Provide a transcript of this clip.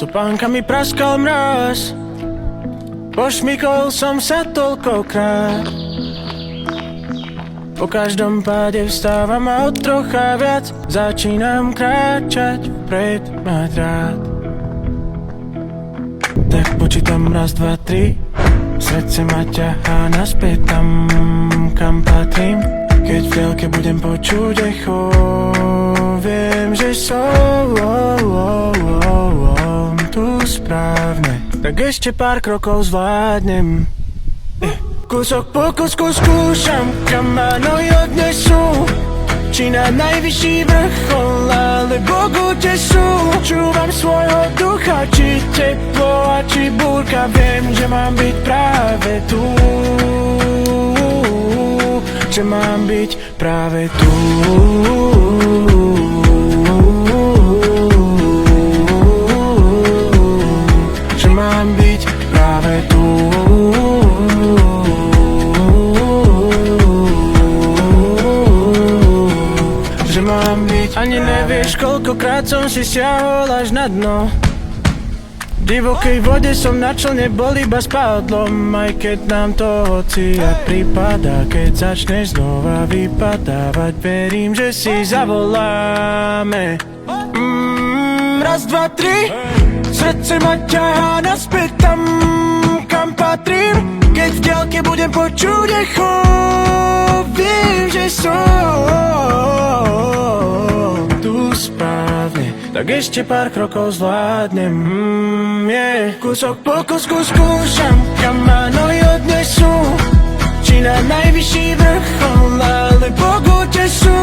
topánkami praskal mráz. Pošmykol som sa toľkokrát. Po každom páde vstávam a o trocha viac začínam kráčať vpred, mať rád. Tak počítam raz, dva, tri. Srdce ma ťahá naspäť tam, kam patrím. Keď v diaľke budem počuť echo, viem, že som tu správne. Tak ešte pár krokov zvládnem. Kúsok po kúsku skúšam, kam ma nohy odnesú. Či na najvyšší vrchol, alebo k útesu. Čúvam svojho ducha, či teplo a či búrka. Viem, že mám byť práve tu. Že mám byť práve tu. Že mám byť práve tu. Že mám byť. Ani nevieš, koľkokrát som si siahol až na dno. V divokej vode som na člne, bol iba spádlom. Aj keď nám to hociak pripadá, keď začneš znova vypadávať, verím, že si zavoláme. Raz, dva, tri. Srdce ma ťahá naspäť tam, kam patrím. Keď v diaľke budem počuť echo, viem, že som tu správne. Tak ešte pár krokov zvládnem, Kúsok po kúsku skúšam, kam ma nohy odnesú. Či na najvyšší vrchol, alebo k útesu.